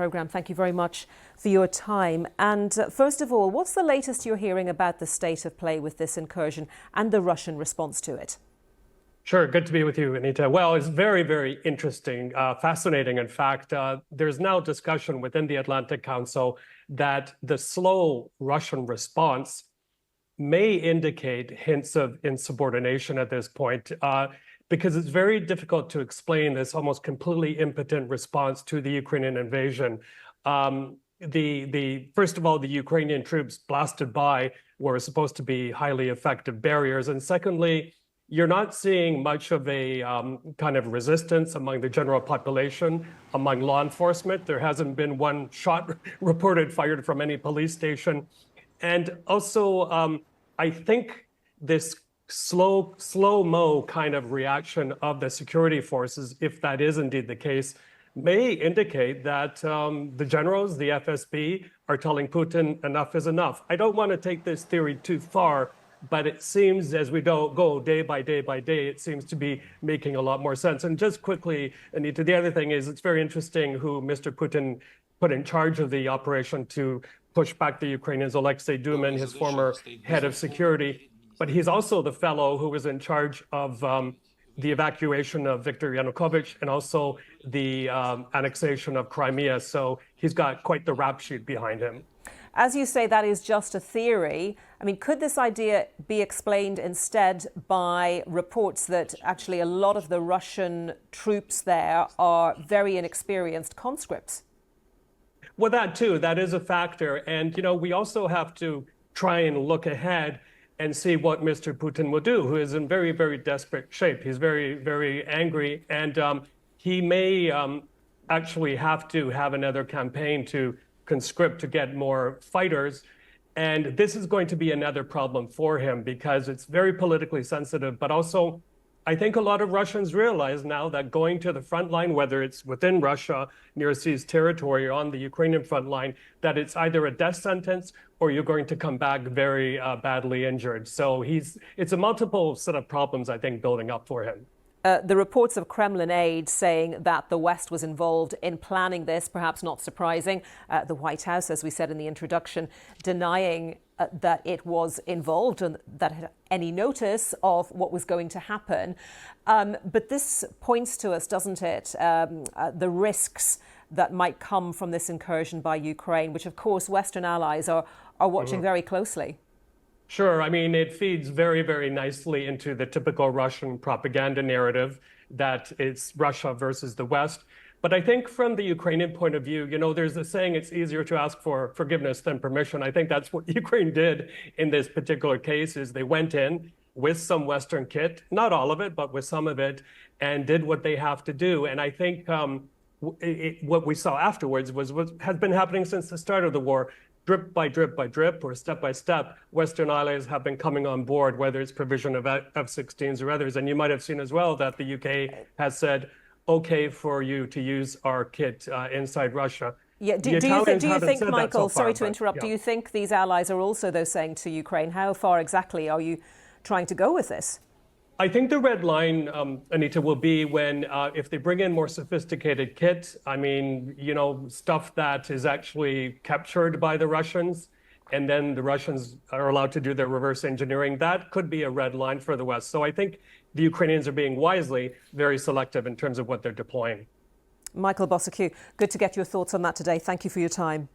Program. Thank you very much for your time. And first of all, what's the latest you're hearing about the state of play with this incursion and the Russian response to it? Sure. Good to be with you, Anita. Well, it's very, very interesting, fascinating. In fact, there's now discussion within the Atlantic Council that the slow Russian response may indicate hints of insubordination at this point, because it's very difficult to explain this almost completely impotent response to the Ukrainian invasion. First of all, the Ukrainian troops blasted by were supposed to be highly effective barriers. And secondly, you're not seeing much of a kind of resistance among the general population, among law enforcement. There hasn't been one shot reported fired from any police station. And also, I think this slow-mo kind of reaction of the security forces, if that is indeed the case, may indicate that the generals, the FSB, are telling Putin enough is enough. I don't want to take this theory too far, but it seems as we go day by day by day, it seems to be making a lot more sense. And just quickly, Anita, the other thing is it's very interesting who Mr. Putin put in charge of the operation to push back the Ukrainians, Alexei Dumin, his former head of security. But he's also the fellow who was in charge of the evacuation of Viktor Yanukovych and also the annexation of Crimea. So he's got quite the rap sheet behind him. As you say, that is just a theory. I mean, could this idea be explained instead by reports that actually a lot of the Russian troops there are very inexperienced conscripts? Well, that too, that is a factor. And, you know, we also have to try and look ahead and see what Mr. Putin will do, who is in very, very desperate shape. He's very, very angry, and he may actually have to have another campaign to conscript to get more fighters. And this is going to be another problem for him because it's very politically sensitive, but also I think a lot of Russians realize now that going to the front line, whether it's within Russia, near seized territory, or on the Ukrainian front line, that it's either a death sentence or you're going to come back very badly injured. So it's a multiple set of problems, I think, building up for him. The reports of Kremlin aid saying that the West was involved in planning this, perhaps not surprising. The White House, as we said in the introduction, denying that it was involved and that had any notice of what was going to happen. But this points to us, doesn't it, the risks that might come from this incursion by Ukraine, which, of course, Western allies are watching very closely. Sure. I mean, it feeds very, very nicely into the typical Russian propaganda narrative that it's Russia versus the West. But I think from the Ukrainian point of view, you know, there's a saying it's easier to ask for forgiveness than permission. I think that's what Ukraine did in this particular case is they went in with some Western kit, not all of it, but with some of it, and did what they have to do. And I think what we saw afterwards was what has been happening since the start of the war. Drip by drip by drip or step by step, Western allies have been coming on board, whether it's provision of F-16s or others. And you might have seen as well that the UK has said, okay for you to use our kit inside Russia. Yeah. Do you think, Michael, sorry to interrupt, yeah. Do you think these allies are also, though, saying to Ukraine, how far exactly are you trying to go with this? I think the red line, Anita, will be when if they bring in more sophisticated kit, I mean, you know, stuff that is actually captured by the Russians, and then the Russians are allowed to do their reverse engineering. That could be a red line for the West. So I think the Ukrainians are being wisely very selective in terms of what they're deploying. Michael Bossacu, good to get your thoughts on that today. Thank you for your time.